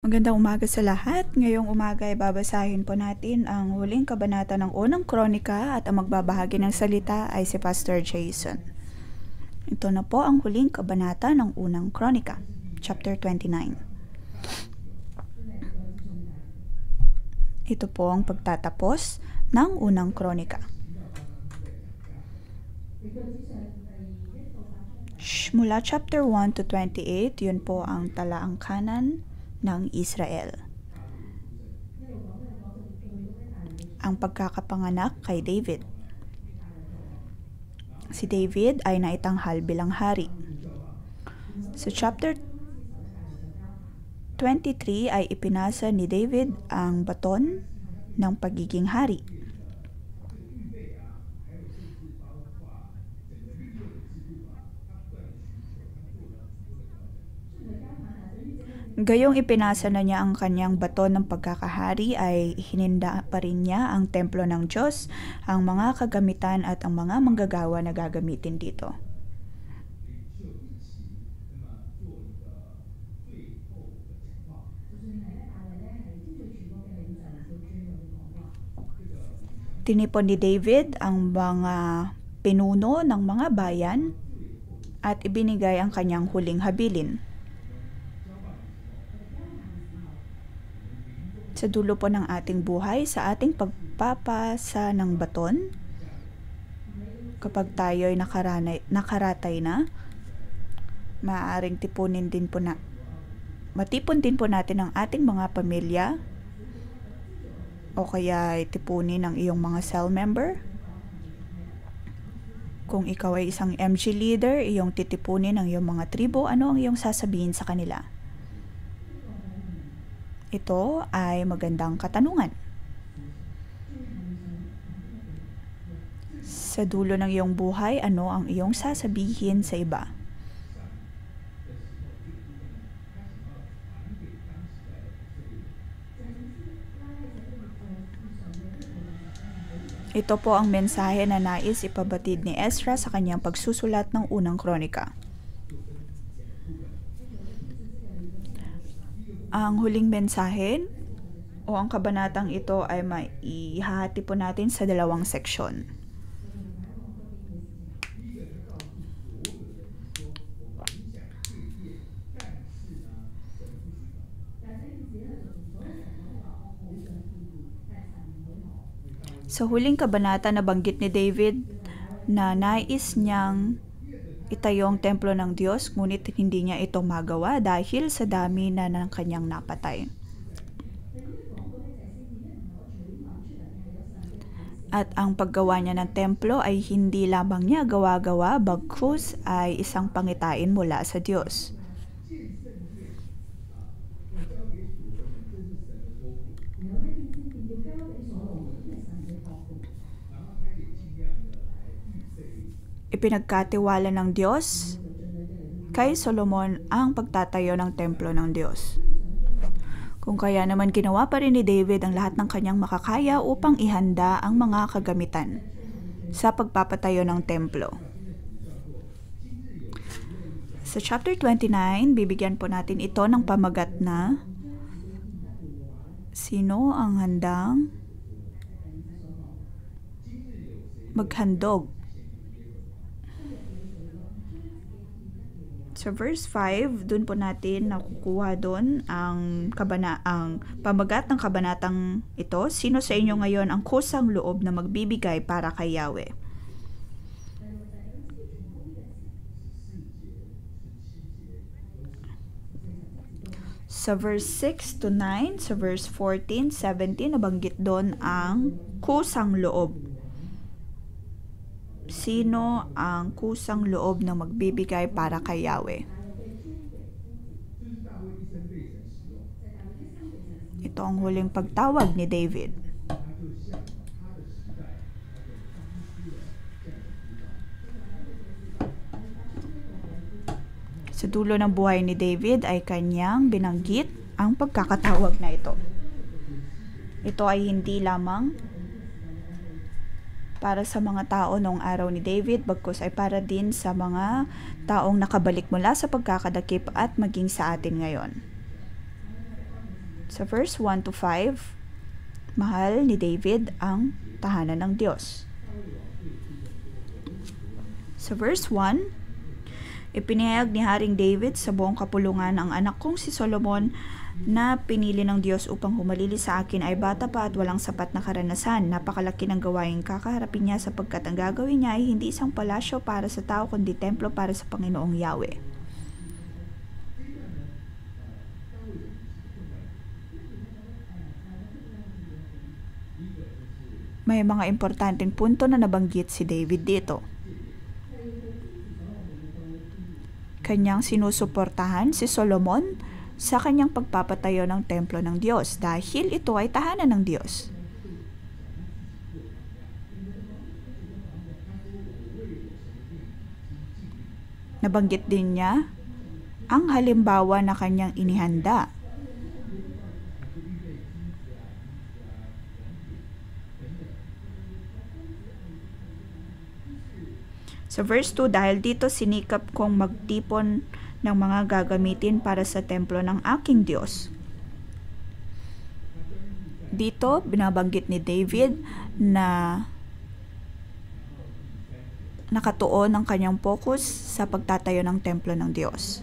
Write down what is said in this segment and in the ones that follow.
Magandang umaga sa lahat. Ngayong umaga ay babasahin po natin ang huling kabanata ng unang kronika at ang magbabahagi ng salita ay si Pastor Jason. Ito na po ang huling kabanata ng unang kronika, chapter 29. Ito po ang pagtatapos ng unang kronika. Mula chapter 1 to 28, yun po ang talaang kanan ng Israel. Ang pagkakapanganak kay David. Si David ay naitanghal bilang hari. Sa chapter 23 ay ipinasa ni David ang baton ng pagiging hari. Gayong ipinasa na niya ang kanyang baton ng pagkakahari ay hininda pa rin niya ang templo ng Diyos, ang mga kagamitan at ang mga manggagawa na gagamitin dito. Tinipon ni David ang mga pinuno ng mga bayan at ibinigay ang kanyang huling habilin. Sa dulo po ng ating buhay, sa ating pagpapasa ng baton, kapag tayo'y nakaratay na, maaaring matipon din po natin ang ating mga pamilya, o kaya tipunin ang iyong mga cell member. Kung ikaw ay isang MG leader, iyong titipunin ang iyong mga tribo, ano ang iyong sasabihin sa kanila? Ito ay magandang katanungan. Sa dulo ng iyong buhay, ano ang iyong sasabihin sa iba? Ito po ang mensahe na nais ipabatid ni Ezra sa kanyang pagsusulat ng unang kronika. Ang huling mensahe o ang kabanatang ito ay maihahati po natin sa dalawang seksyon. Sa huling kabanata, nabanggit ni David na nais niyang itayo ang templo ng Diyos, ngunit hindi niya ito magawa dahil sa dami na ng kanyang napatay. At ang paggawa niya ng templo ay hindi lamang niya gawa-gawa, bagkus ay isang pangitain mula sa Diyos. Ipinagkatiwala ng Diyos kay Solomon ang pagtatayo ng templo ng Diyos. Kung kaya naman ginawa pa rin ni David ang lahat ng kanyang makakaya upang ihanda ang mga kagamitan sa pagpapatayo ng templo. Sa chapter 29, bibigyan po natin ito ng pamagat na sino ang handang maghandog. Sa verse 5, dun po natin nakukuha doon ang pamagat ng kabanatang ito. Sino sa inyo ngayon ang kusang loob na magbibigay para kay Yahweh? Sa verse 6 to 9, sa verse 14, 17, nabanggit doon ang kusang loob. Sino ang kusang loob na magbibigay para kay Yahweh? Ito ang huling pagtawag ni David. Sa dulo ng buhay ni David ay kanyang binanggit ang pagkakatawag na ito. Ito ay hindi lamang para sa mga tao noong araw ni David, bagkus ay para din sa mga taong nakabalik mula sa pagkakadakip at maging sa atin ngayon. Sa verse 1 to 5, mahal ni David ang tahanan ng Diyos. Sa verse 1, ipinahayag ni Haring David sa buong kapulungan, ang anak kong si Solomon na pinili ng Diyos upang humalili sa akin ay bata pa at walang sapat na karanasan. Napakalaki ng gawaing kakaharapin niya sapagkat ang gagawin niya ay hindi isang palasyo para sa tao kundi templo para sa Panginoong Yahweh. May mga importanteng punto na nabanggit si David dito. Kanyang sinusuportahan si Solomon sa kanyang pagpapatayo ng templo ng Diyos dahil ito ay tahanan ng Diyos. Nabanggit din niya ang halimbawa na kanyang inihanda. Sa verse 2, dahil dito sinikap kong magtipon ng mga gagamitin para sa templo ng aking Diyos. Dito, binabanggit ni David na nakatuon ang kanyang focus sa pagtatayo ng templo ng Diyos.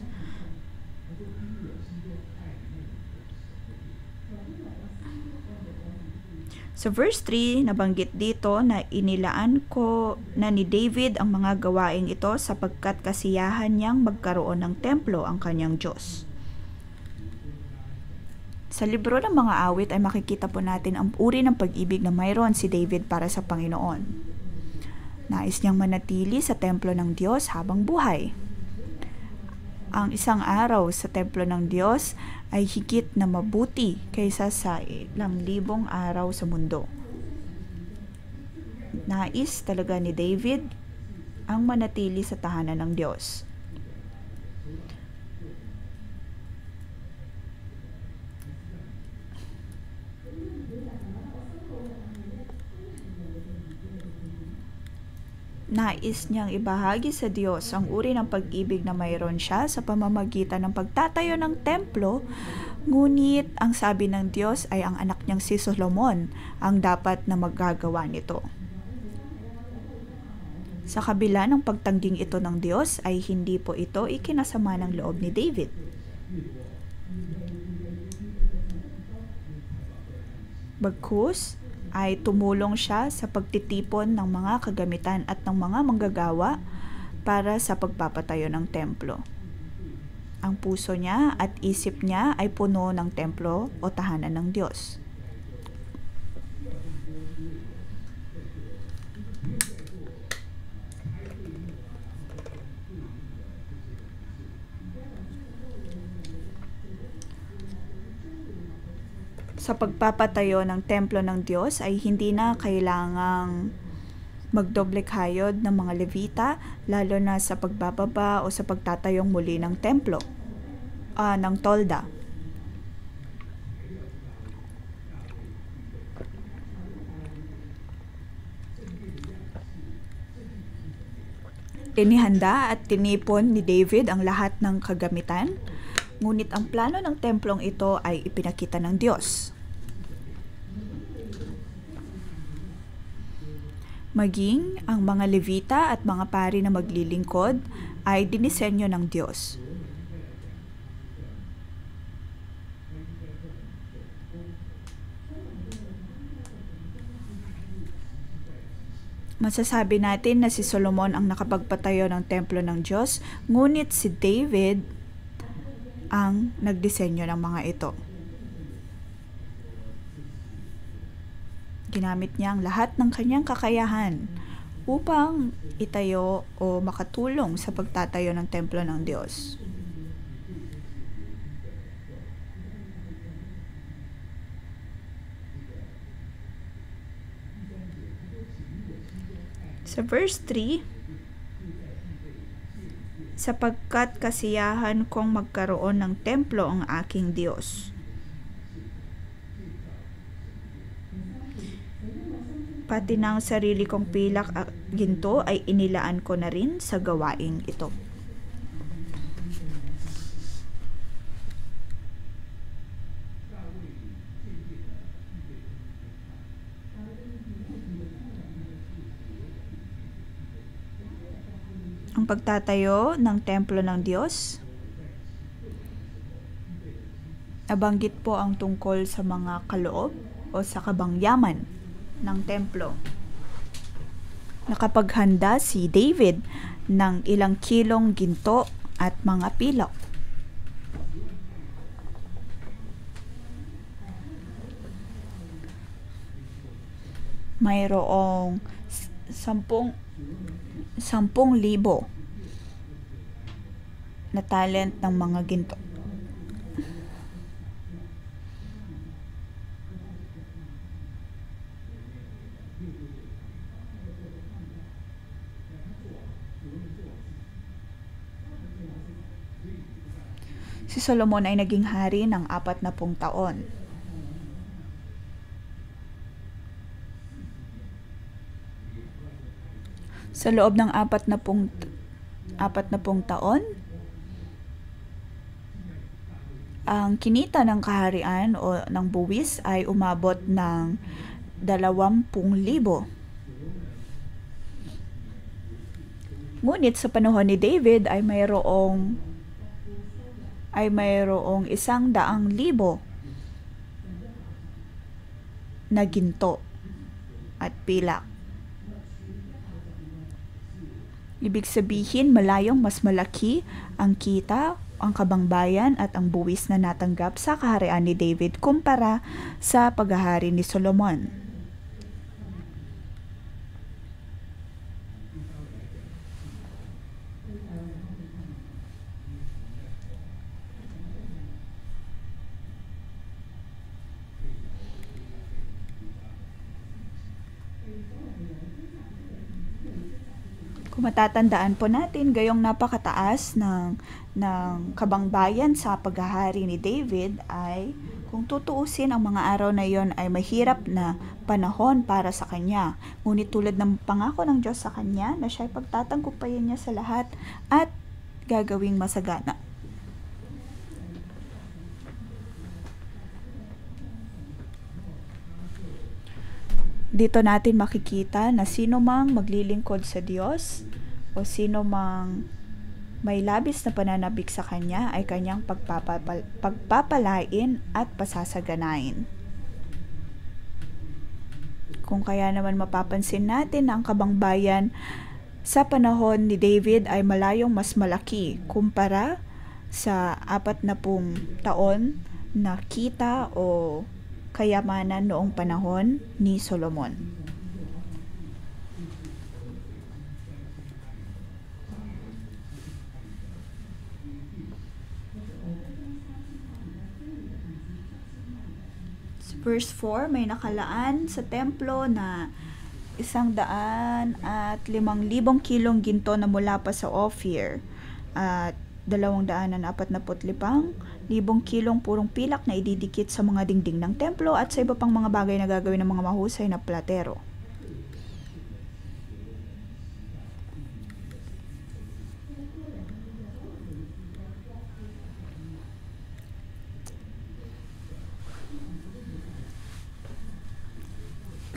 Sa verse 3, nabanggit dito na inilaan ko na ni David ang mga gawaing ito sapagkat kasiyahan niyang magkaroon ng templo ang kanyang Diyos. Sa libro ng mga awit ay makikita po natin ang uri ng pag-ibig na mayroon si David para sa Panginoon. Nais niyang manatili sa templo ng Diyos habang buhay. Ang isang araw sa templo ng Diyos ay higit na mabuti kaysa sa 1,000 araw sa mundo. Nais talaga ni David ang manatili sa tahanan ng Diyos. Nais niyang ibahagi sa Diyos ang uri ng pag-ibig na mayroon siya sa pamamagitan ng pagtatayo ng templo, ngunit ang sabi ng Diyos ay ang anak niyang si Solomon ang dapat na maggagawa nito. Sa kabila ng pagtangging ito ng Diyos ay hindi po ito ikinasama ng loob ni David. Bagkus ay tumulong siya sa pagtitipon ng mga kagamitan at ng mga manggagawa para sa pagpapatayo ng templo. Ang puso niya at isip niya ay puno ng templo o tahanan ng Diyos. Sa pagpapatayo ng templo ng Diyos ay hindi na kailangang magdoble kayod ng mga Levita, lalo na sa pagbababa o sa pagtatayong muli ng templo, ng tolda. Inihanda at tinipon ni David ang lahat ng kagamitan, ngunit ang plano ng templong ito ay ipinakita ng Diyos. Maging ang mga Levita at mga pari na maglilingkod ay dinisenyo ng Diyos. Masasabi natin na si Solomon ang nakapagpatayo ng templo ng Diyos, ngunit si David ang nagdisenyo ng mga ito. Ginamit niya ang lahat ng kanyang kakayahan upang itayo o makatulong sa pagtatayo ng templo ng Diyos. Sa verse 3, sapagkat kasiyahan kong magkaroon ng templo ang aking Diyos. Pati ng sarili kong pilak at ginto ay inilaan ko na rin sa gawaing ito. pagtatayo ng templo ng Diyos, nabanggit po ang tungkol sa mga kaloob o sa kabangyaman ng templo. Nakapaghanda si David ng ilang kilong ginto at mga pilak. Mayroong 10,000 na talent ng mga ginto. Si Solomon ay naging hari ng 40 taon. Sa loob ng 40 taon, ang kinita ng kaharian o ng buwis ay umabot ng 20,000. Ngunit sa panahon ni David ay mayroong 100,000 na ginto at pilak. Ibig sabihin, malayong mas malaki ang kita, ang kabangbayan at ang buwis na natanggap sa kaharian ni David kumpara sa paghahari ni Solomon. Kung matatandaan po natin, gayong napakataas ng kabangbayan sa paghahari ni David ay, kung tutuusin, ang mga araw na yon ay mahirap na panahon para sa kanya. Ngunit tulad ng pangako ng Diyos sa kanya na siya ay pagtatanggupayan niya sa lahat at gagawing masagana. Dito natin makikita na sino mang maglilingkod sa Diyos o sino mang may labis na pananabik sa Kanya ay Kanyang pagpapalain at pasasaganain. Kung kaya naman mapapansin natin na ang kabangbayan sa panahon ni David ay malayong mas malaki kumpara sa 40 taon na kita o kayamanan noong panahon ni Solomon. Sa verse 4, may nakalaan sa templo na 105,000 kilong ginto na mula pa sa Ophir at 245,000 kilong purong pilak na ididikit sa mga dingding ng templo at sa iba pang mga bagay na gagawin ng mga mahusay na platero.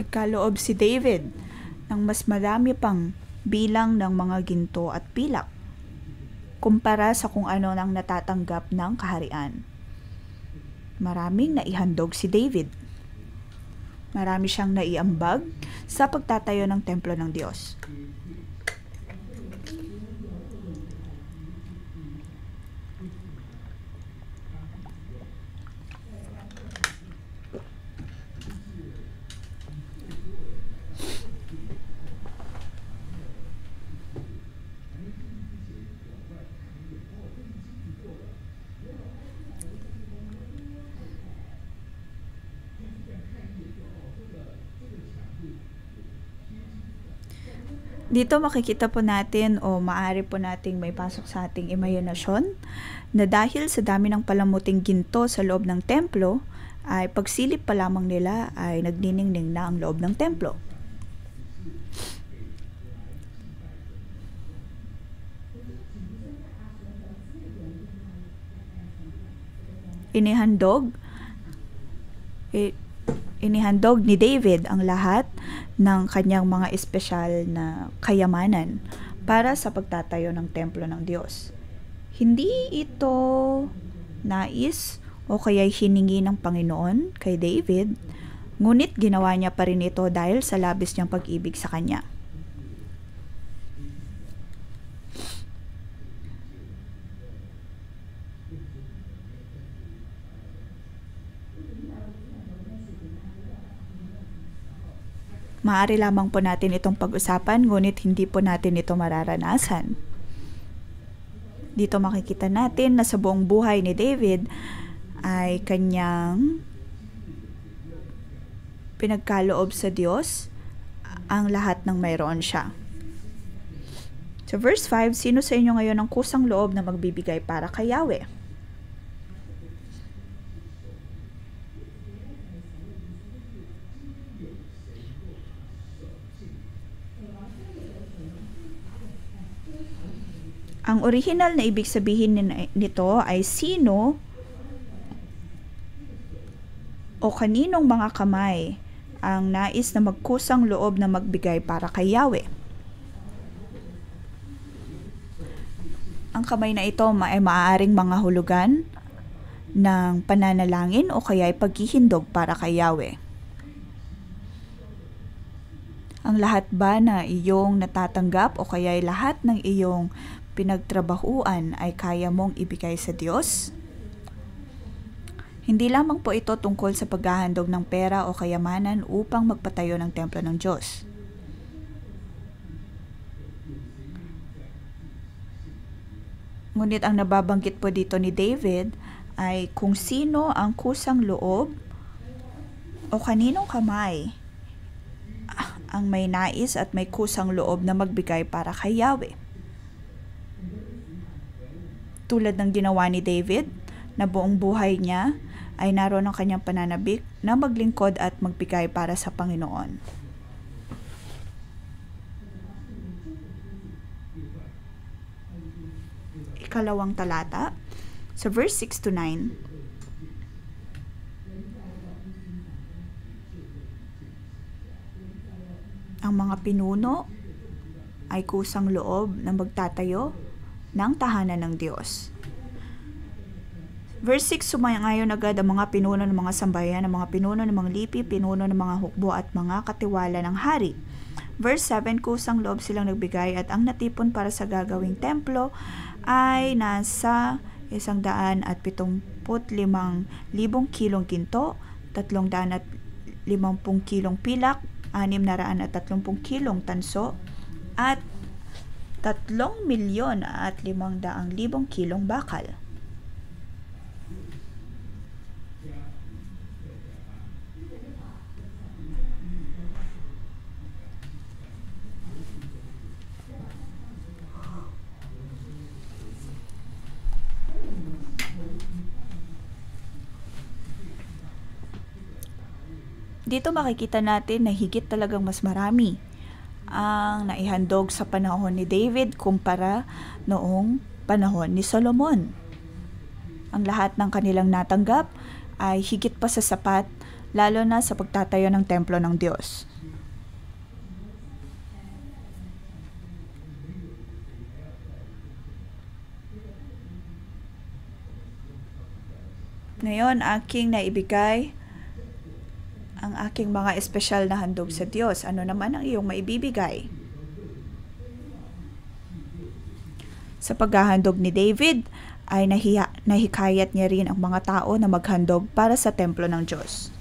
Nagkaloob si David ng mas marami pang bilang ng mga ginto at pilak kumpara sa kung ano nang natatanggap ng kaharian. Maraming naihandog si David. Marami siyang naiambag sa pagtatayo ng templo ng Diyos. Dito makikita po natin o maaari po nating may pasok sa ating imahinasyon na dahil sa dami ng palamuting ginto sa loob ng templo, ay pagsilip pa lamang nila ay nagniningning na ang loob ng templo. Inihandog ni David ang lahat ng kanyang mga espesyal na kayamanan para sa pagtatayo ng templo ng Diyos. Hindi ito nais o kaya'y hiningi ng Panginoon kay David, ngunit ginawa niya pa rin ito dahil sa labis niyang pag-ibig sa kanya. Maaari lamang po natin itong pag-usapan, ngunit hindi po natin ito mararanasan. Dito makikita natin na sa buong buhay ni David ay kanyang pinagkaloob sa Diyos ang lahat ng mayroon siya. So verse 5, sino sa inyo ngayon ang kusang loob na magbibigay para kay Yahweh? Ang original na ibig sabihin nito ay sino o kaninong mga kamay ang nais na magkusang loob na magbigay para kay Yahweh. Ang kamay na ito ay maaaring mga hulugan ng pananalangin o kaya ay paghihindog para kay Yahweh. Ang lahat ba na iyong natatanggap o kaya ay lahat ng iyong pinagtrabahuan ay kaya mong ibigay sa Diyos? Hindi lamang po ito tungkol sa paghahandog ng pera o kayamanan upang magpatayo ng templo ng Diyos. Ngunit ang nababanggit po dito ni David ay kung sino ang kusang loob o kaninong kamay ang may nais at may kusang loob na magbigay para kay Yahweh. Tulad ng ginawa ni David, na buong buhay niya ay naroon ang kanyang pananabik na maglingkod at magbigay para sa Panginoon. Ikalawang talata, sa verse 6 to 9. Ang mga pinuno ay kusang loob na magtatayo ng tahanan ng Diyos. Verse 6, sumayon agad ang mga pinuno ng mga sambayan, ang mga pinuno ng mga lipi, pinuno ng mga hukbo at mga katiwala ng hari. Verse 7, kusang loob silang nagbigay at ang natipon para sa gagawing templo ay nasa 175,000 kilong ginto, 350 kilong pilak, 630 kilong tanso, at 3,500,000 kilong bakal. Dito makikita natin na higit talagang mas marami ang naihandog sa panahon ni David kumpara noong panahon ni Solomon. Ang lahat ng kanilang natanggap ay higit pa sa sapat, lalo na sa pagtatayo ng templo ng Diyos. Ngayon, aking naibigay ang aking mga espesyal na handog sa Diyos. Ano naman ang iyong maibibigay? Sa paghahandog ni David, ay nahikayat niya rin ang mga tao na maghandog para sa templo ng Diyos.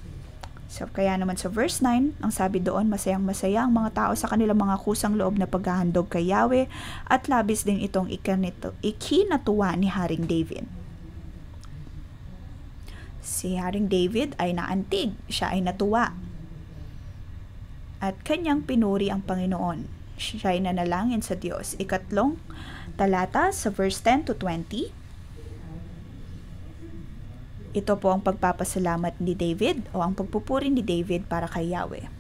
So, kaya naman sa verse 9, ang sabi doon, masayang-masaya ang mga tao sa kanilang mga kusang loob na paghahandog kay Yahweh at labis din itong ikinatuwa ni Haring David. Si Haring David ay naantig, siya ay natuwa. At kanyang pinuri ang Panginoon. Siya ay nanalangin sa Diyos. Ikatlong talata sa verse 10 to 20. Ito po ang pagpapasalamat ni David o ang pagpupuri ni David para kay Yahweh.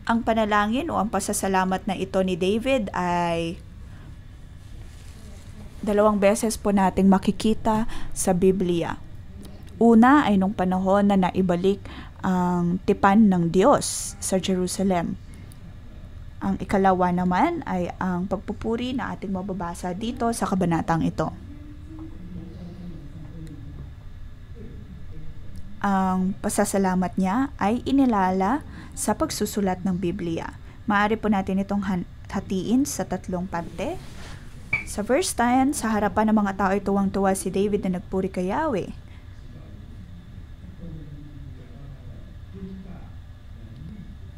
Ang panalangin o ang pasasalamat na ito ni David ay Dalawang beses po nating makikita sa Biblia. Una ay nung panahon na naibalik ang tipan ng Diyos sa Jerusalem. Ang ikalawa naman ay ang pagpupuri na ating mababasa dito sa kabanatang ito. Ang pasasalamat niya ay inilala sa pagsusulat ng Biblia. Maaari po natin itong hatiin sa tatlong parte. Sa verse 10, sa harapan ng mga tao ay tuwang-tuwa si David na nagpuri kay Yahweh.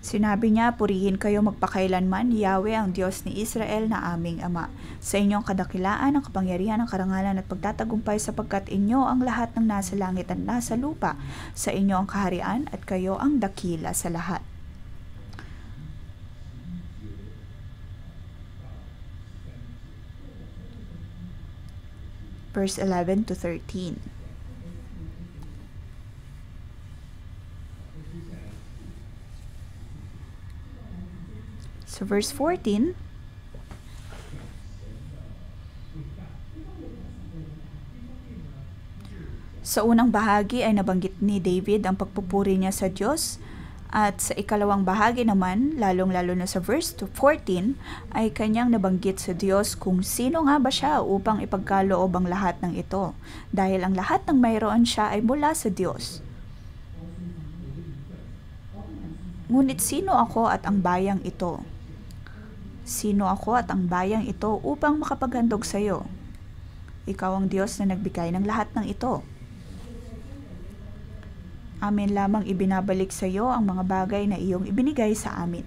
Sinabi niya, purihin kayo magpakailanman, Yahweh ang Diyos ni Israel na aming Ama. Sa inyong kadakilaan, ang kapangyarihan, ang karangalan at pagtatagumpay sapagkat inyo ang lahat ng nasa langit at nasa lupa. Sa inyo ang kaharian at kayo ang dakila sa lahat. Verse 11 to 13. So verse 14, sa unang bahagi ay nabanggit ni David ang pagpupuri niya sa Diyos, at sa ikalawang bahagi naman, lalong-lalo na sa verse 14, ay kanyang nabanggit sa Diyos kung sino nga ba siya upang ipagkaloob ang lahat ng ito, dahil ang lahat ng mayroon siya ay mula sa Diyos. Ngunit sino ako at ang bayang ito? Sino ako at ang bayang ito upang makapaghandog sa iyo? Ikaw ang Diyos na nagbigay ng lahat ng ito. Amin lamang ibinabalik sa iyo ang mga bagay na iyong ibinigay sa amin.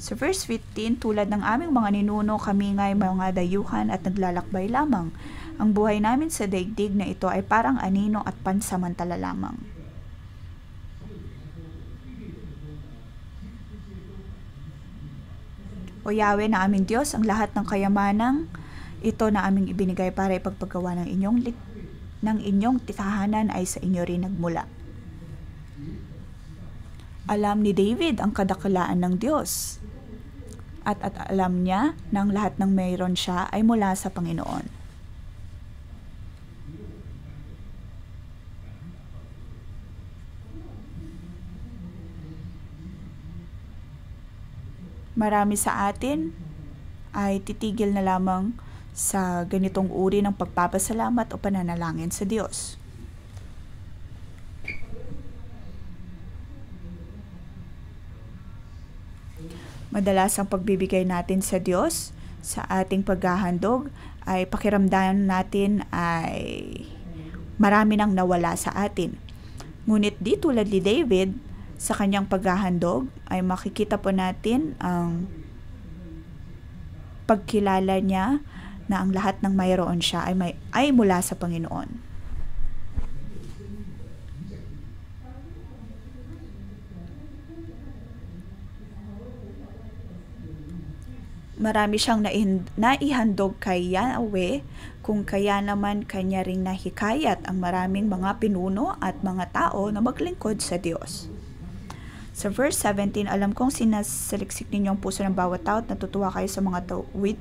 Sa verse 15, tulad ng aming mga ninuno, kami nga'y mga dayuhan at naglalakbay lamang. Ang buhay namin sa daigdig na ito ay parang anino at pansamantala lamang. O Yahweh na aming Diyos, ang lahat ng kayamanang ito na aming ibinigay para ipagpagawa ng inyong tahanan ay sa inyo rin nagmula. Alam ni David ang kadakilaan ng Diyos at alam niya na ang lahat ng mayroon siya ay mula sa Panginoon. Marami sa atin ay titigil na lamang sa ganitong uri ng pagpapasalamat o pananalangin sa Diyos. Madalas ang pagbibigay natin sa Diyos sa ating paghahandog ay pakiramdam natin ay marami nang nawala sa atin. Ngunit di tulad ni David, sa kanyang paghahandog ay makikita po natin ang pagkilala niya na ang lahat ng mayroon siya ay mula sa Panginoon. Marami siyang naihandog kay Yahweh, kung kaya naman kanya ring nahikayat ang maraming mga pinuno at mga tao na maglingkod sa Diyos. Sa verse 17, alam kong sinasaliksik ninyong puso ng bawat tao at natutuwa kayo sa mga tawid.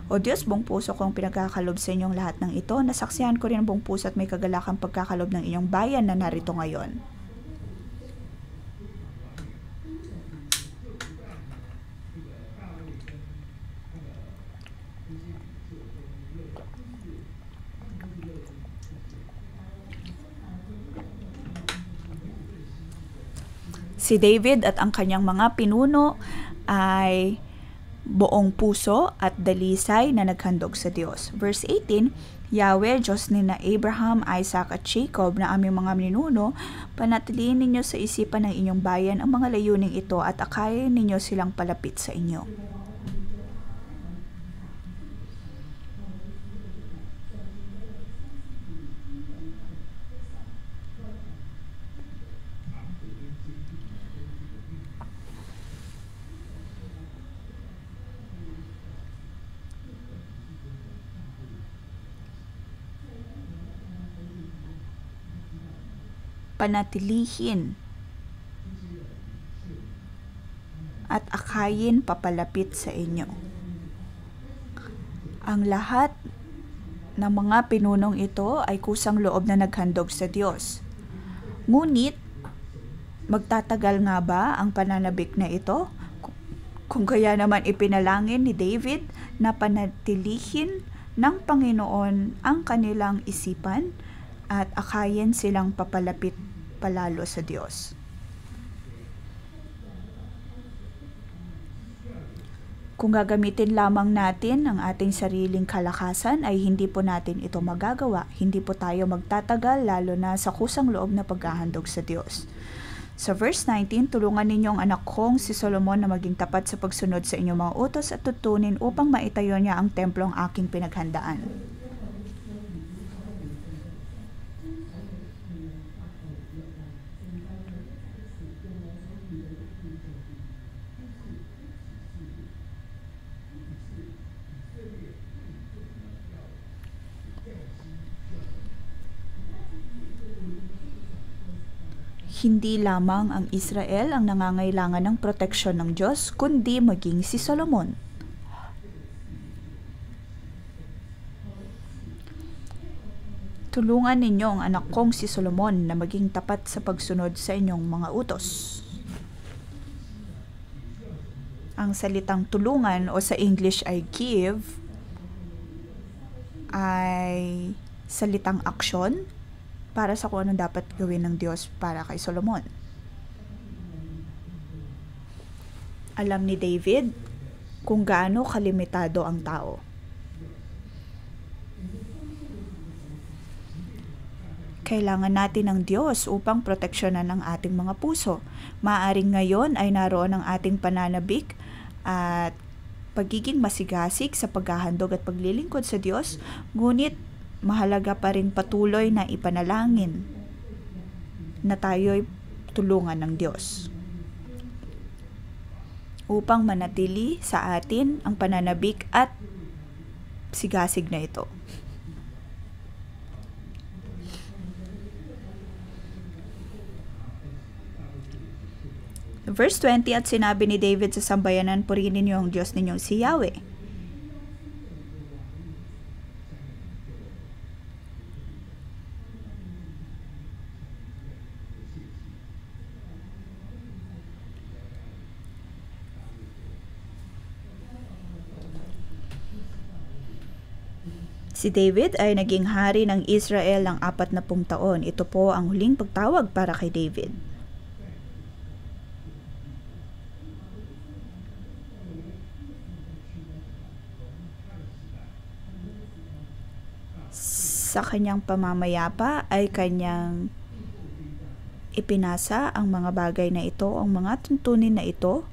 O Diyos, buong puso kong pinagkakalob sa inyong lahat ng ito. Nasaksihan ko rin ang buong puso at may kagalakang pagkakalob ng inyong bayan na narito ngayon. Si David at ang kanyang mga pinuno ay buong puso at dalisay na naghandog sa Diyos. Verse 18, Yahweh, Diyos ni na Abraham, Isaac at Jacob na aming mga ninuno, panatilihin ninyo sa isipan ng inyong bayan ang mga layuning ito at akayin ninyo silang palapit sa inyo. Panatilihin at akayin papalapit sa inyo. Ang lahat ng mga pinunong ito ay kusang loob na naghandog sa Diyos. Ngunit, magtatagal nga ba ang pananabik na ito? Kung kaya naman ipinalangin ni David na panatilihin ng Panginoon ang kanilang isipan at akayin silang papalapit palalo sa Diyos. Kung gagamitin lamang natin ang ating sariling kalakasan ay hindi po natin ito magagawa. Hindi po tayo magtatagal lalo na sa kusang loob na paghahandog sa Diyos. Sa verse 19, tulungan ninyong anak kong si Solomon na maging tapat sa pagsunod sa inyong mga utos at tutunin upang maitayo niya ang templong aking pinaghandaan. Hindi lamang ang Israel ang nangangailangan ng proteksyon ng Diyos, kundi maging si Solomon. Tulungan ninyo ang anak kong si Solomon na maging tapat sa pagsunod sa inyong mga utos. Ang salitang tulungan o sa English ay give ay salitang aksyon para sa kung anong dapat gawin ng Diyos para kay Solomon. Alam ni David kung gaano kalimitado ang tao. Kailangan natin ng Diyos upang proteksyonan ang ating mga puso. Maaring ngayon ay naroon ang ating pananabik at pagiging masigasig sa paghahandog at paglilingkod sa Diyos, ngunit mahalaga pa rin patuloy na ipanalangin na tayo'y tulungan ng Diyos upang manatili sa atin ang pananabik at sigasig na ito. Verse 20, at sinabi ni David sa sambayanan, purihin ninyo ang Diyos ninyong si Yahweh. Si David ay naging hari ng Israel ng 40 taon. Ito po ang huling pagtawag para kay David. Sa kanyang pamamayapa ay kanyang ipinasa ang mga bagay na ito, ang mga tuntunin na ito,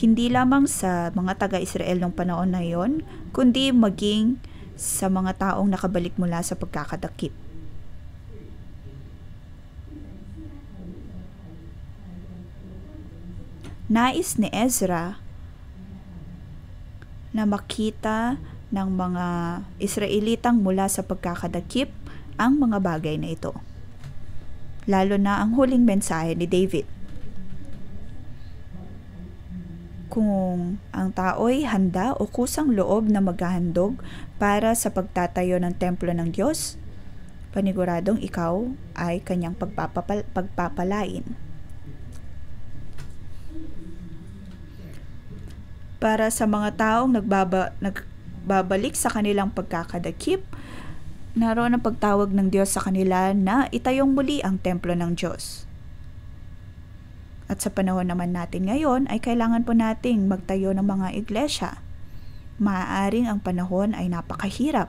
hindi lamang sa mga taga-Israel ng panahon na iyon, kundi maging sa mga taong nakabalik mula sa pagkakadakip. Nais ni Ezra na makita ng mga Israelitang mula sa pagkakadakip ang mga bagay na ito. Lalo na ang huling mensahe ni David. Kung ang tao'y handa o kusang loob na maghahandog para sa pagtatayo ng templo ng Diyos, paniguradong ikaw ay kanyang pagpapalain. Para sa mga taong nagbabalik sa kanilang pagkakadakip, naroon ang pagtawag ng Diyos sa kanila na itayong muli ang templo ng Diyos. At sa panahon naman natin ngayon ay kailangan po nating magtayo ng mga iglesia. Maaaring ang panahon ay napakahirap.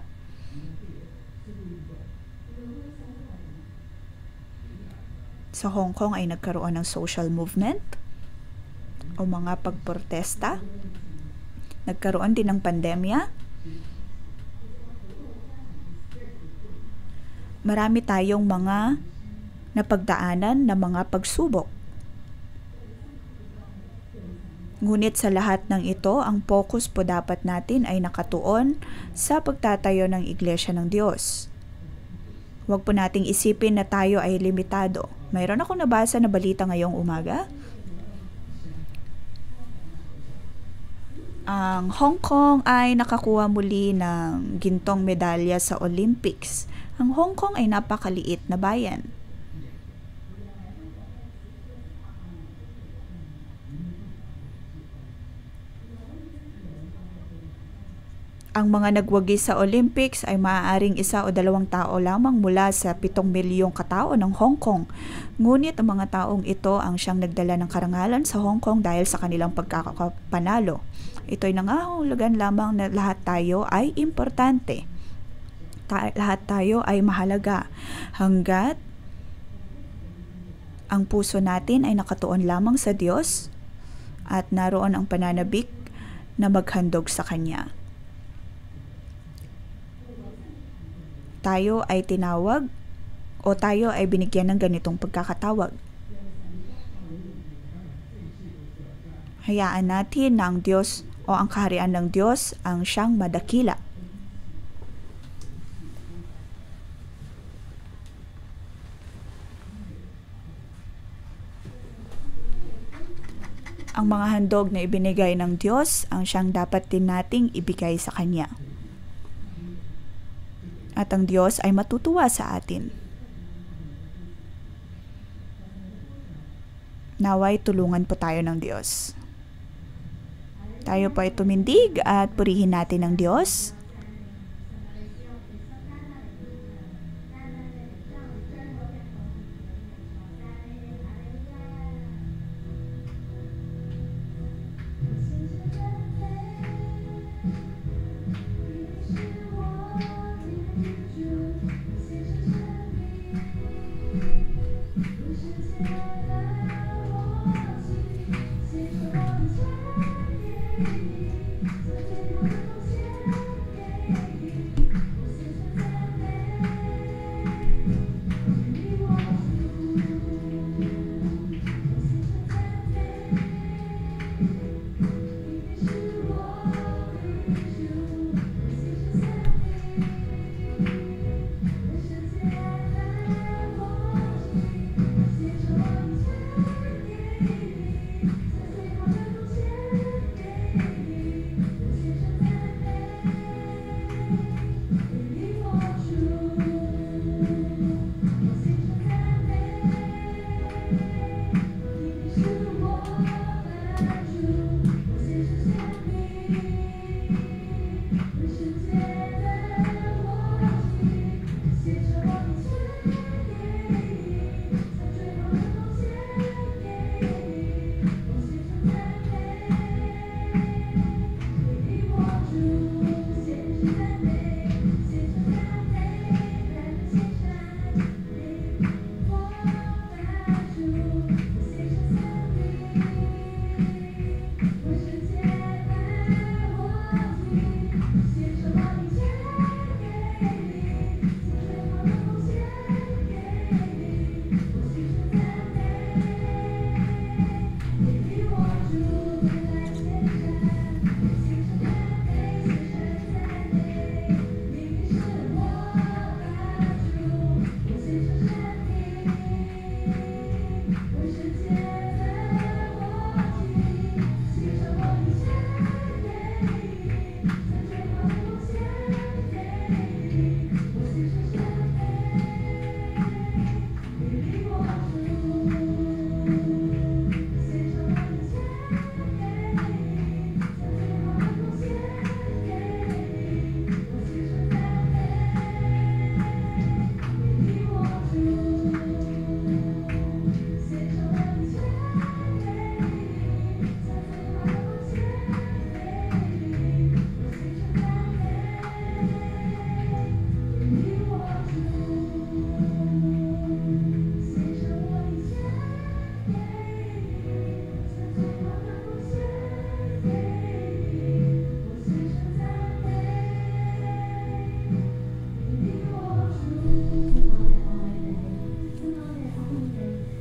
Sa Hong Kong ay nagkaroon ng social movement o mga pagprotesta. Nagkaroon din ng pandemya. Marami tayong mga napagdaanan na mga pagsubok. Ngunit sa lahat ng ito, ang focus po dapat natin ay nakatuon sa pagtatayo ng Iglesia ng Diyos. Huwag po nating isipin na tayo ay limitado. Mayroon akong nabasa na balita ngayong umaga. Ang Hong Kong ay nakakuha muli ng gintong medalya sa Olympics. Ang Hong Kong ay napakaliit na bayan. Ang mga nagwagi sa Olympics ay maaaring 1 o 2 tao lamang mula sa 7 milyong katao ng Hong Kong. Ngunit ang mga taong ito ang siyang nagdala ng karangalan sa Hong Kong dahil sa kanilang pagkakapanalo. Ito'y nangangahulugan lamang na lahat tayo ay importante. Lahat tayo ay mahalaga. Hanggat ang puso natin ay nakatuon lamang sa Diyos at naroon ang pananabik na maghandog sa Kanya. Tayo ay tinawag o tayo ay binigyan ng ganitong pagkakatawag. Hayaan natin na ang Diyos o ang kaharian ng Diyos ang siyang madakila. Ang mga handog na ibinigay ng Diyos ang siyang dapat din nating ibigay sa Kanya. At ang Diyos ay matutuwa sa atin. Naway tulungan po tayo ng Diyos. Tayo po ay tumindig at purihin natin ang Diyos.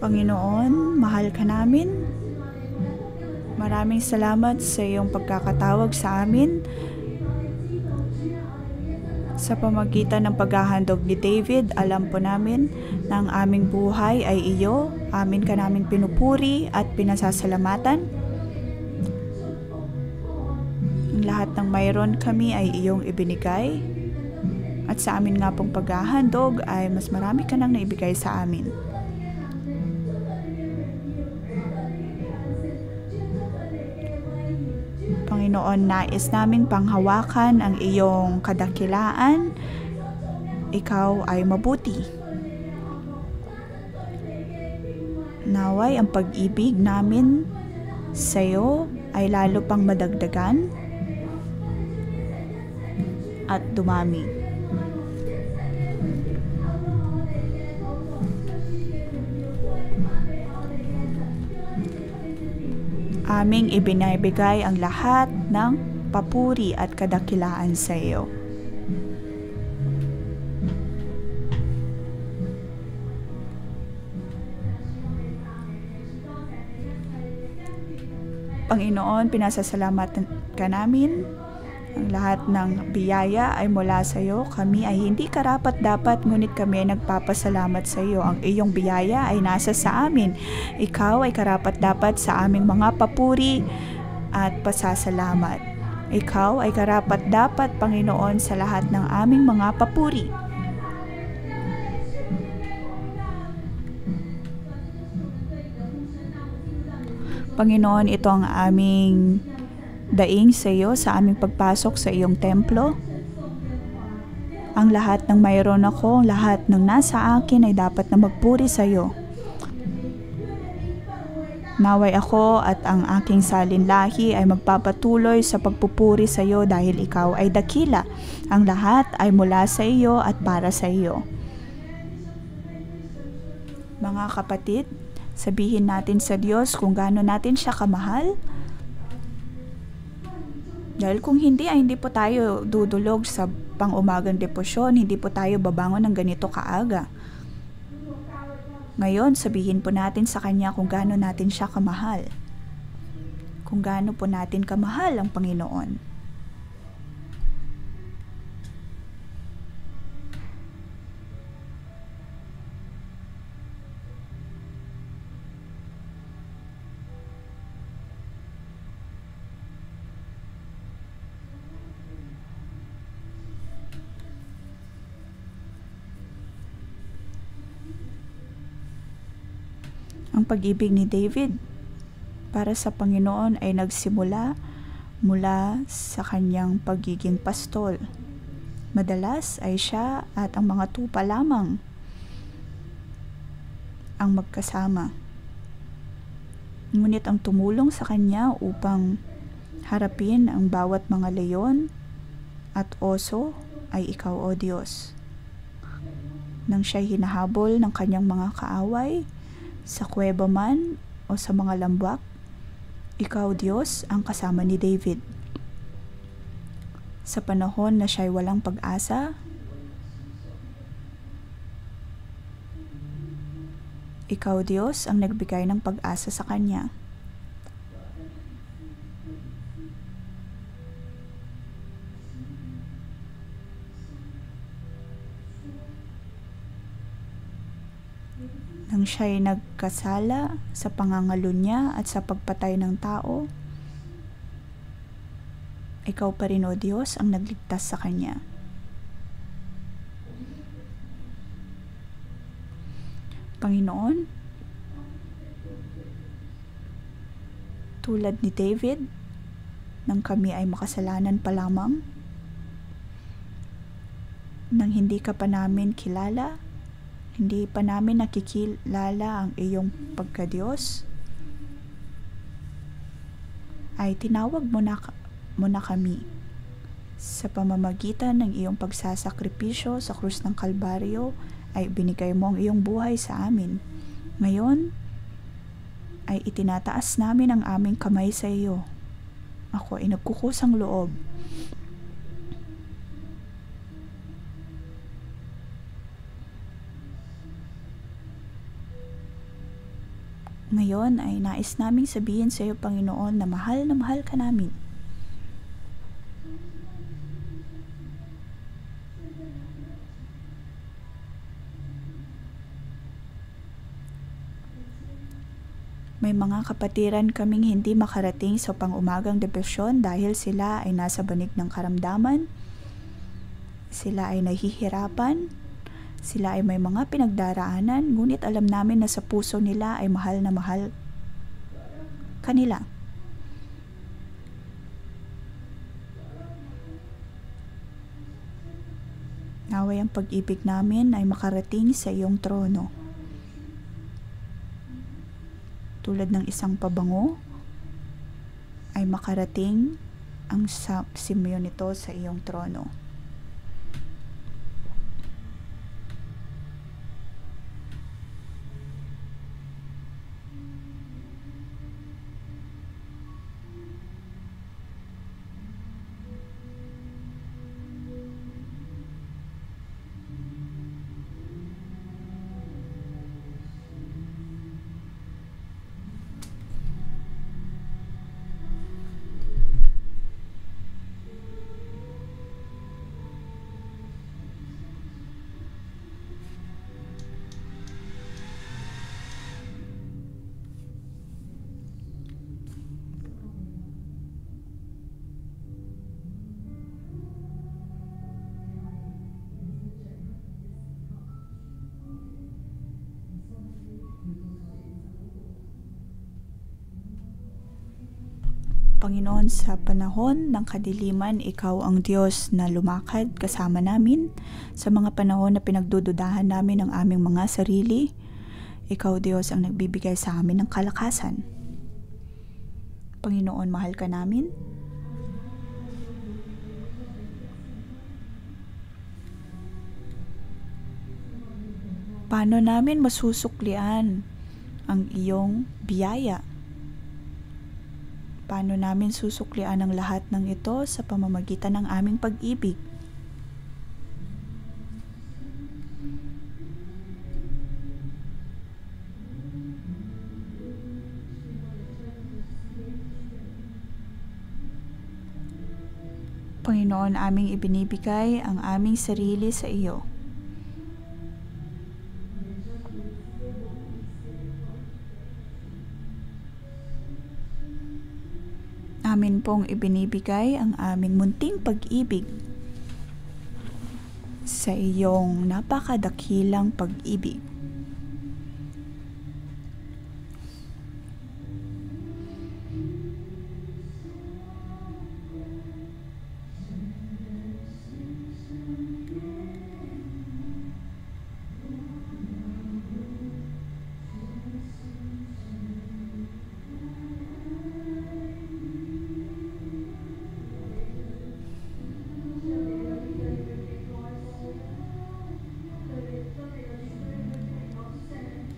Panginoon, mahal ka namin. Maraming salamat sa iyong pagkakatawag sa amin sa pamagitan ng paghahandog ni David. Alam po namin na ang aming buhay ay iyo. Amin ka namin pinupuri at pinasasalamatan. Ang lahat ng mayroon kami ay iyong ibinigay. At sa amin nga pong paghahandog ay mas marami ka nang naibigay sa amin. Panginoon, nais naming panghawakan ang iyong kadakilaan. Ikaw ay mabuti. Naway ang pag-ibig namin sa iyo ay lalo pang madagdagan at dumami. Aming ibinibigay ang lahat ng papuri at kadakilaan sa iyo. Panginoon, pinasasalamatan ka namin. Ang lahat ng biyaya ay mula sa iyo. Kami ay hindi karapat-dapat, ngunit kami ay nagpapasalamat sa iyo. Ang iyong biyaya ay nasa sa amin. Ikaw ay karapat-dapat sa aming mga papuri at pasasalamat. Ikaw ay karapat-dapat, Panginoon, sa lahat ng aming mga papuri. Panginoon, ito ang aming daing sa iyo sa aming pagpasok sa iyong templo. Ang lahat ng mayroon ako, lahat ng nasa akin ay dapat na magpuri sa iyo. Naway ako at ang aking salinlahi ay magpapatuloy sa pagpupuri sa iyo dahil ikaw ay dakila. Ang lahat ay mula sa iyo at para sa iyo. Mga kapatid, sabihin natin sa Diyos kung gaano natin siya kamahal. Dahil kung hindi ay hindi po tayo dudulog sa pang-umagang deposyon, hindi po tayo babangon ng ganito kaaga. Ngayon, sabihin po natin sa Kanya kung gaano natin siya kamahal. Kung gaano po natin kamahal ang Panginoon. Ang pag-ibig ni David para sa Panginoon ay nagsimula mula sa kanyang pagiging pastol. Madalas ay siya at ang mga tupa lamang ang magkasama. Ngunit ang tumulong sa kanya upang harapin ang bawat mga leyon at oso ay ikaw, O Diyos. Nang siya'y hinahabol ng kanyang mga kaaway, sa kuweba man o sa mga lambak, ikaw, Diyos, ang kasama ni David. Sa panahon na siya'y walang pag-asa, ikaw, Diyos, ang nagbigay ng pag-asa sa kanya. Nang siya'y nagkasala sa pangangalo niya at sa pagpatay ng tao, ikaw pa rin, O Diyos, ang nagligtas sa kanya. Panginoon, tulad ni David, nang kami ay makasalanan pa lamang, nang hindi ka pa namin kilala, hindi pa namin nakikilala ang iyong pagka-Diyos, ay tinawag mo na kami sa pamamagitan ng iyong pagsasakripisyo sa krus ng Kalbaryo, ay binigay mo ang iyong buhay sa amin. Ngayon ay itinataas namin ang aming kamay sa iyo. Ako ay nagkukusang loob. Ngayon ay nais naming sabihin sa iyo, Panginoon, na mahal ka namin. May mga kapatiran kaming hindi makarating sa pang-umagang debosyon dahil sila ay nasa banig ng karamdaman, sila ay nahihirapan, sila ay may mga pinagdaraanan, ngunit alam namin na sa puso nila ay mahal na mahal kanila. Naway ang pag-ibig namin ay makarating sa iyong trono. Tulad ng isang pabango, ay makarating ang simyon nito sa iyong trono. Panginoon, sa panahon ng kadiliman, Ikaw ang Diyos na lumakad kasama namin. Sa mga panahon na pinagdududahan namin ang aming mga sarili, Ikaw, Diyos, ang nagbibigay sa amin ng kalakasan. Panginoon, mahal ka namin. Paano namin masusuklian ang iyong biyaya? Paano namin susuklian ang lahat ng ito sa pamamagitan ng aming pag-ibig? Panginoon, aming ibinibigay ang aming sarili sa iyo. Amin pong ibinibigay ang aming munting pag-ibig sa iyong napakadakilang pag-ibig.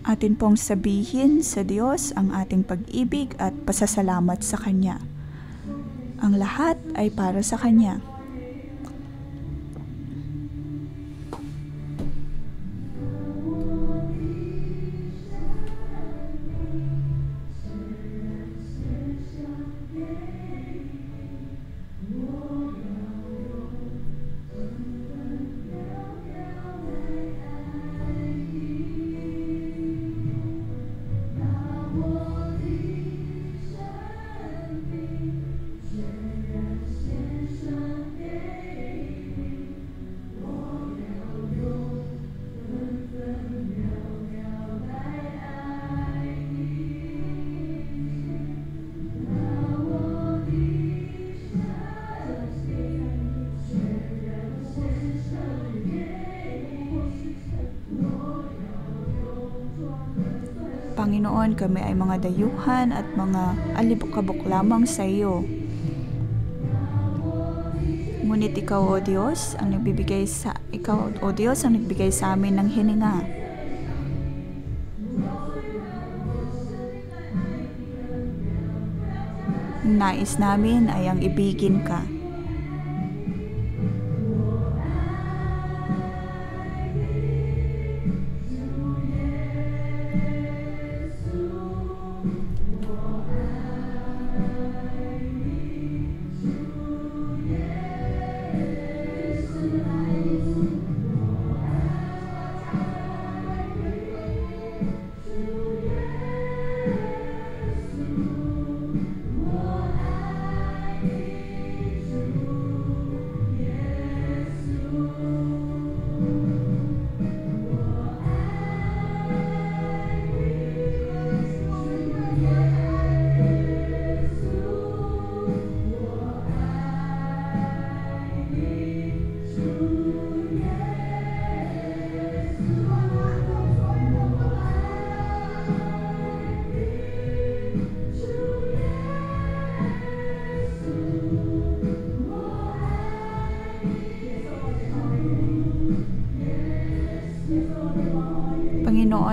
Atin pong sabihin sa Diyos ang ating pag-ibig at pasasalamat sa Kanya. Ang lahat ay para sa Kanya. Panginoon, kami ay mga dayuhan at mga alibok-kabok lamang sa iyo. Ngunit Ikaw, O Diyos, ang nagbibigay sa amin ng hininga. Nais namin ay ang ibigin ka.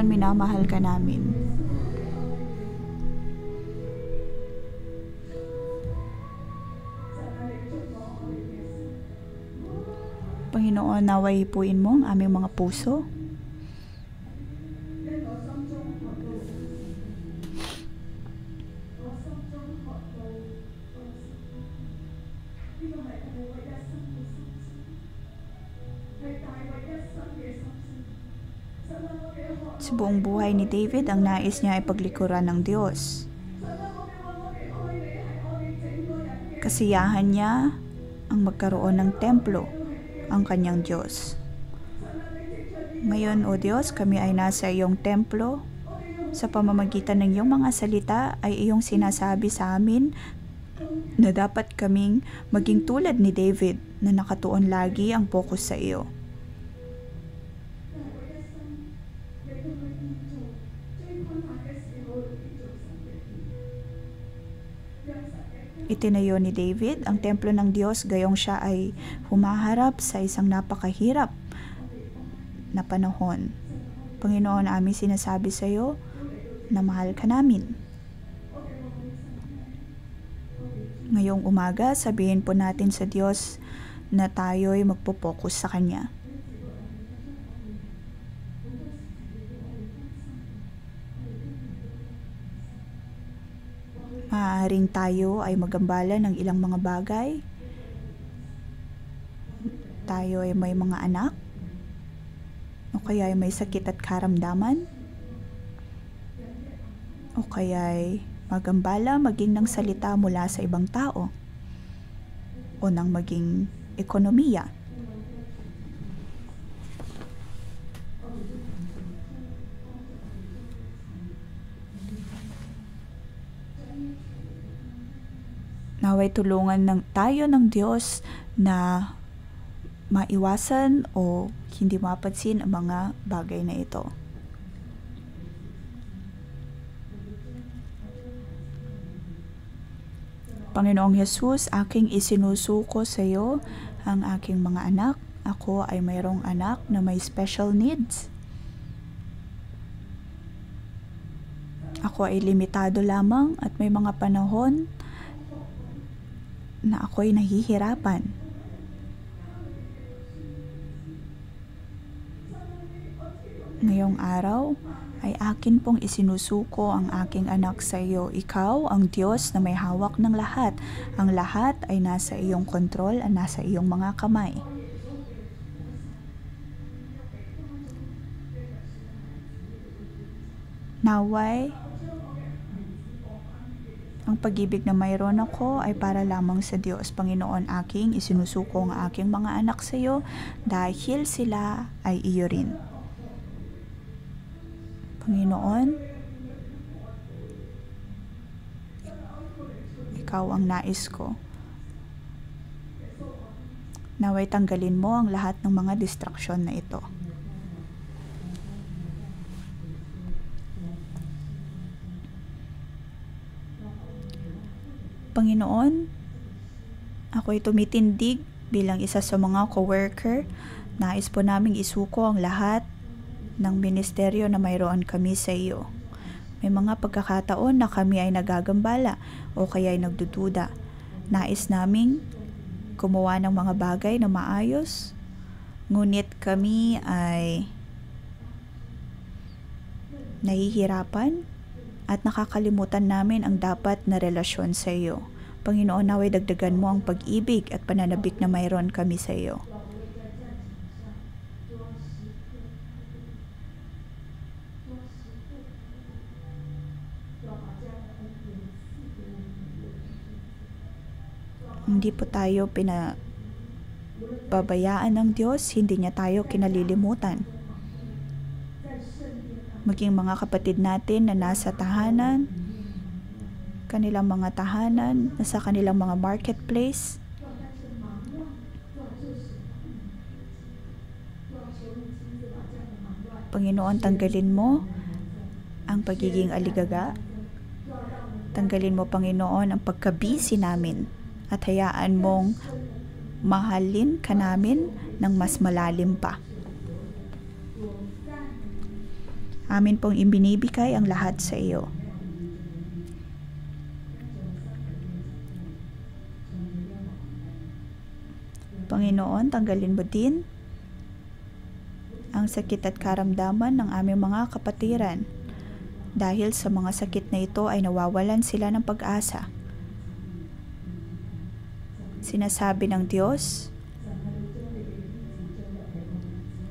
Panginoon, minamahal ka namin. Panginoon, naway hipuin mo ang aming mga puso. Sa buong buhay ni David, ang nais niya ay paglikuran ng Diyos. Kasiyahan niya ang magkaroon ng templo, ang kanyang Diyos. Ngayon, O Diyos, kami ay nasa iyong templo. Sa pamamagitan ng iyong mga salita ay iyong sinasabi sa amin na dapat kaming maging tulad ni David na nakatuon lagi ang focus sa iyo. Itinayo ni David ang templo ng Diyos gayong siya ay humaharap sa isang napakahirap na panahon. Panginoon, aming sinasabi sa iyo na mahal ka namin. Ngayong umaga, sabihin po natin sa Diyos na tayo'y magpo-focus sa Kanya. Maaaring tayo ay magambala ng ilang mga bagay. Tayo ay may mga anak. O kaya ay may sakit at karamdaman. O kaya ay magambala maging ng salita mula sa ibang tao. O ng maging ekonomiya. Naway tulungan tayo ng Diyos na maiwasan o hindi mapansin ang mga bagay na ito. Panginoong Jesus, aking isinusuko sa iyo ang aking mga anak. Ako ay mayroong anak na may special needs. Ako ay limitado lamang at may mga panahon na ako'y nahihirapan. Ngayong araw ay akin pong isinusuko ang aking anak sa iyo. Ikaw ang Diyos na may hawak ng lahat. Ang lahat ay nasa iyong kontrol at nasa iyong mga kamay. Naway, ang pag-ibig na mayroon ako ay para lamang sa Diyos. Panginoon, aking isinusuko ang aking mga anak sa iyo dahil sila ay iyo rin. Panginoon, ikaw ang nais ko. Naway tanggalin mo ang lahat ng mga distraksyon na ito. Panginoon, ako'y tumitindig bilang isa sa mga co-worker. Nais po naming isuko ang lahat ng ministeryo na mayroon kami sa iyo. May mga pagkakataon na kami ay nagagambala o kaya ay nagdududa. Nais naming gumawa ng mga bagay na maayos, ngunit kami ay nahihirapan at nakakalimutan namin ang dapat na relasyon sa iyo. Panginoon, naway dagdagan mo ang pag-ibig at pananabik na mayroon kami sa iyo. Hindi po tayo pinababayaan ng Diyos, hindi niya tayo kinalilimutan. Maging mga kapatid natin na nasa tahanan, kanilang mga tahanan, nasa kanilang mga marketplace. Panginoon, tanggalin mo ang pagiging aligaga. Tanggalin mo, Panginoon, ang pagkabisi namin at hayaan mong mahalin ka namin ng mas malalim pa. Amin pong ibinibigay ang lahat sa iyo. Panginoon, tanggalin mo din ang sakit at karamdaman ng aming mga kapatiran. Dahil sa mga sakit na ito ay nawawalan sila ng pag-asa. Sinasabi ng Diyos,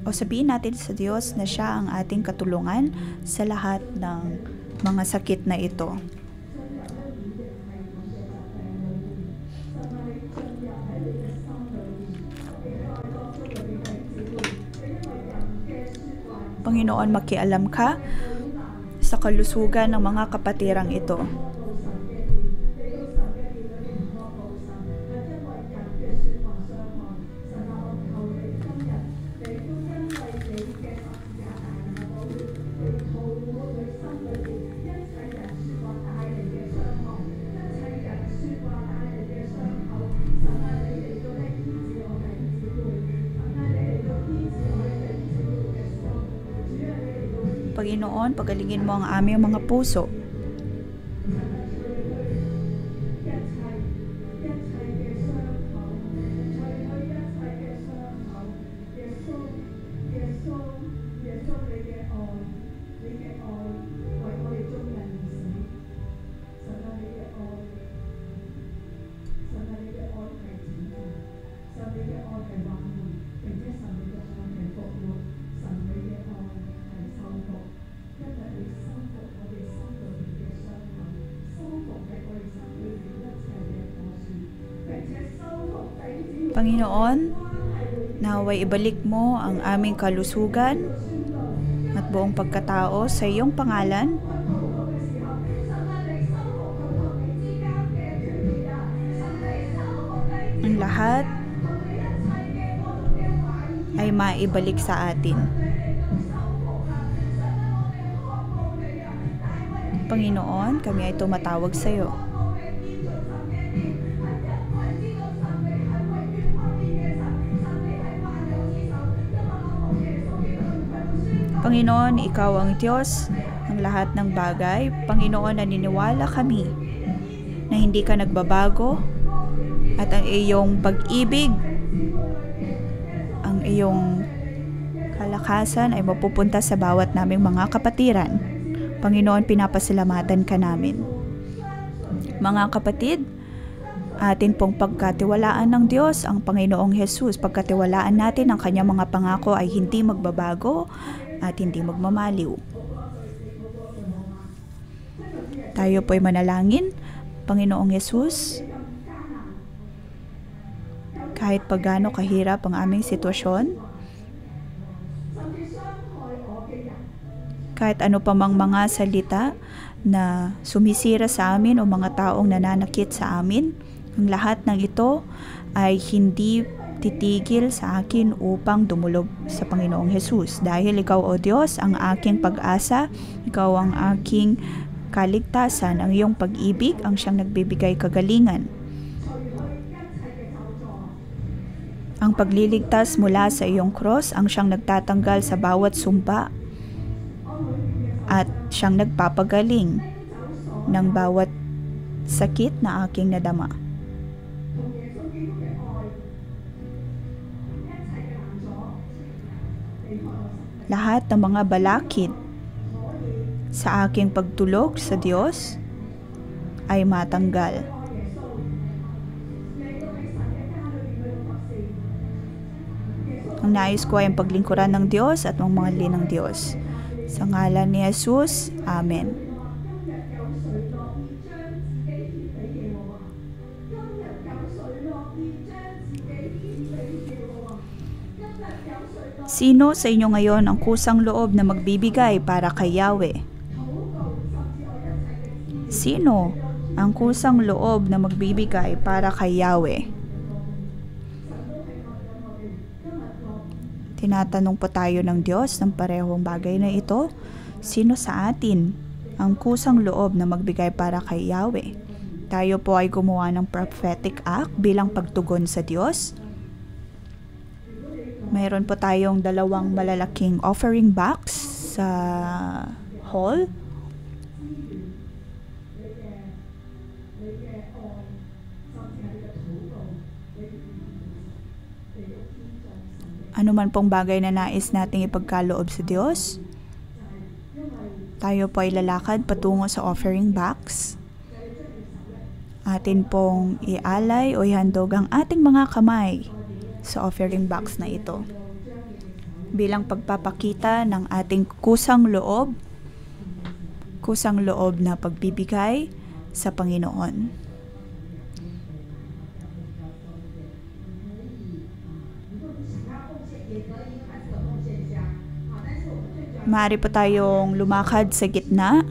o sabihin natin sa Diyos na siya ang ating katulungan sa lahat ng mga sakit na ito. Panginoon, makialam ka sa kalusugan ng mga kapatirang ito. Panginoon, pagalingin mo ang aming mga puso. Panginoon, naway ibalik mo ang aming kalusugan at buong pagkatao sa iyong pangalan. Ang lahat ay maibalik sa atin. Panginoon, kami ay tumatawag sa iyo. Panginoon, ikaw ang Diyos ng lahat ng bagay. Panginoon, naniniwala kami na hindi ka nagbabago at ang iyong pag-ibig, ang iyong kalakasan ay mapupunta sa bawat naming mga kapatiran. Panginoon, pinapasalamatan ka namin. Mga kapatid, atin pong pagkatiwalaan ng Diyos ang Panginoong Hesus. Pagkatiwalaan natin ang kanyang mga pangako ay hindi magbabago at hindi magmamaliw. Tayo po'y manalangin. Panginoong Hesus, kahit pagano kahirap ang aming sitwasyon, kahit ano pa mang mga salita na sumisira sa amin o mga taong nananakit sa amin, ang lahat ng ito ay hindi titigil sa akin upang dumulog sa Panginoong Hesus. Dahil ikaw, O Diyos, ang aking pag-asa, ikaw ang aking kaligtasan, ang iyong pag-ibig, ang siyang nagbibigay kagalingan. Ang pagliligtas mula sa iyong cross, ang siyang nagtatanggal sa bawat sumpa at siyang nagpapagaling ng bawat sakit na aking nadama. Lahat ng mga balakid sa aking pagtulog sa Diyos ay matanggal. Ang nais ko ay ang paglingkuran ng Diyos at ang mga ng Diyos. Sa ngalan ni Jesus, Amen. Sino sa inyo ngayon ang kusang loob na magbibigay para kay Yahweh? Sino ang kusang loob na magbibigay para kay Yahweh? Tinatanong po tayo ng Diyos ng parehong bagay na ito. Sino sa atin ang kusang loob na magbigay para kay Yahweh? Tayo po ay gumawa ng prophetic act bilang pagtugon sa Diyos. Mayroon po tayong 2 malalaking offering box sa hall. Ano man pong bagay na nais nating ipagkaloob sa Diyos, tayo po ay lalakad patungo sa offering box. Atin pong ialay o ihandog ang ating mga kamay sa offering box na ito bilang pagpapakita ng ating kusang loob na pagbibigay sa Panginoon. Maaari po tayong lumakad sa gitna.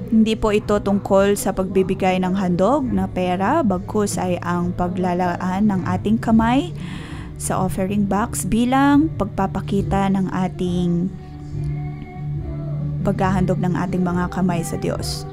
Hindi po ito tungkol sa pagbibigay ng handog na pera, bagkus ay ang paglalaan ng ating kamay sa offering box bilang pagpapakita ng ating paghahandog ng ating mga kamay sa Diyos.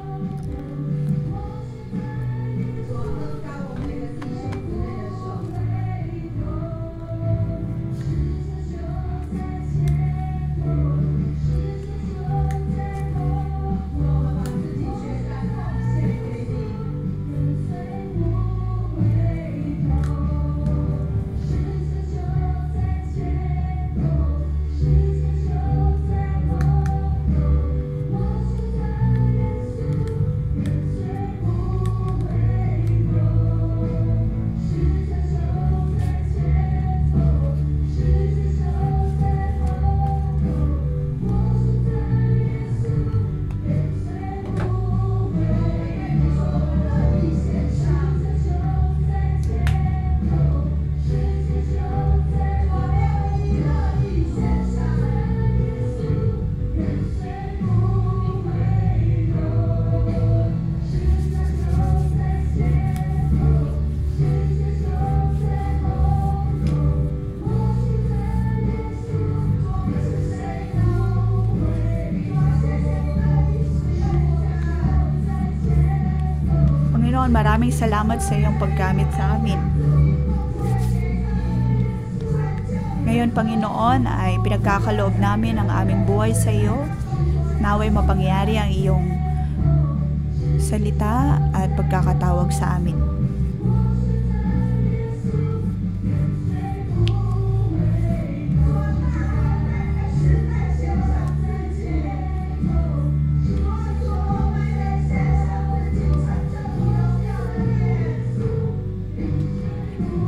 Maraming salamat sa iyong paggamit sa amin. Ngayon, Panginoon, ay pinagkakaloob namin ang aming buhay sa iyo. Naway mapangyari ang iyong salita at pagkakatawag sa amin.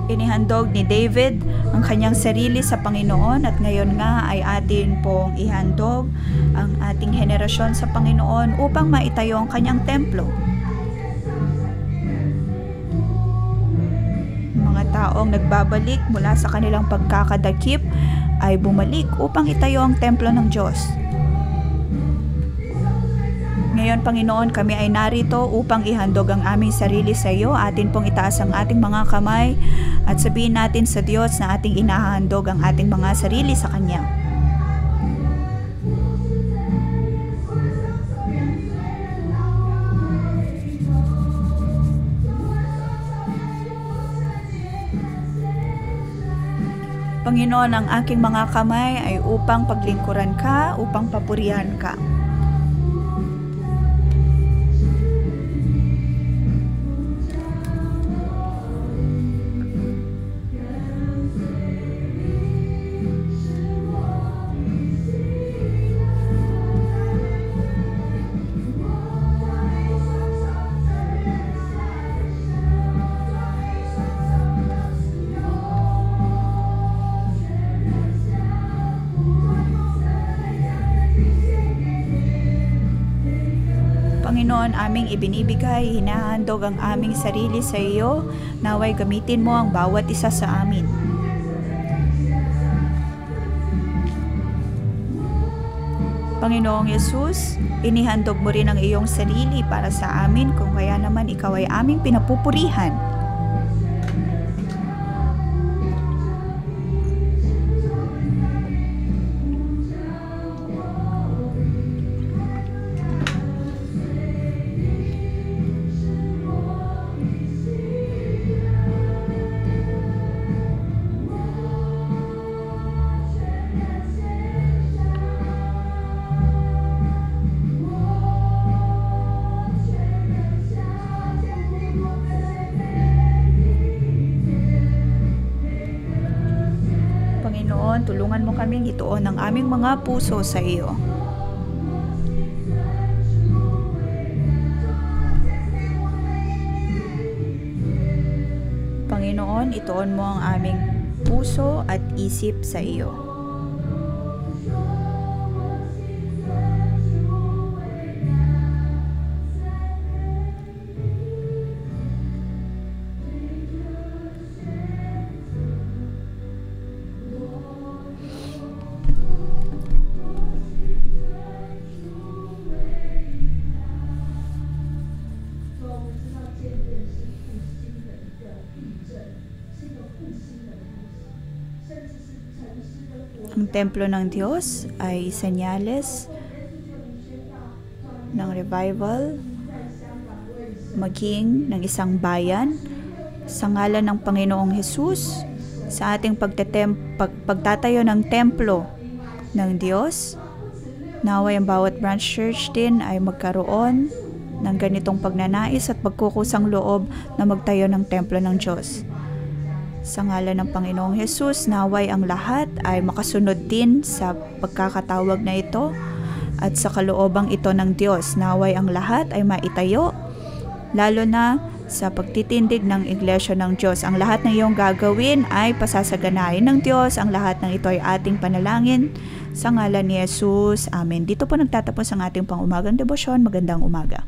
Inihandog ni David ang kanyang sarili sa Panginoon at ngayon nga ay atin pong ihandog ang ating henerasyon sa Panginoon upang maitayo ang kanyang templo. Mga taong nagbabalik mula sa kanilang pagkakadakip ay bumalik upang itayo ang templo ng Diyos. Ngayon, Panginoon, kami ay narito upang ihandog ang aming sarili sa iyo. Atin pong itaas ang ating mga kamay at sabihin natin sa Diyos na ating inahandog ang ating mga sarili sa Kanya. Panginoon, ang aking mga kamay ay upang paglingkuran ka, upang papurihan ka. Panginoon, aming ibinibigay, hinahandog ang aming sarili sa iyo. Naway gamitin mo ang bawat isa sa amin. Panginoong Yesus, inihandog mo rin ang iyong sarili para sa amin, kung kaya naman ikaw ay aming pinapupurihan. Panginoon, tulungan mo kaming ituon ang aming mga puso sa iyo. Panginoon, ituon mo ang aming puso at isip sa iyo. Ang templo ng Diyos ay senyales ng revival, maging ng isang bayan sa ngalan ng Panginoong Hesus sa ating pagtatayo ng templo ng Diyos. Naway ang bawat branch church din ay magkaroon ng ganitong pagnanais at pagkukusang loob na magtayo ng templo ng Diyos. Sa ngalan ng Panginoong Hesus, naway ang lahat ay makasunod din sa pagkakatawag na ito at sa kaloobang ito ng Diyos. Naway ang lahat ay maitayo, lalo na sa pagtitindig ng Iglesia ng Diyos. Ang lahat ng iyong gagawin ay pasasaganain ng Diyos. Ang lahat ng ito ay ating panalangin sa ngalan ni Hesus. Amen. Dito po nagtatapos ang ating pang-umagang debosyon. Magandang umaga.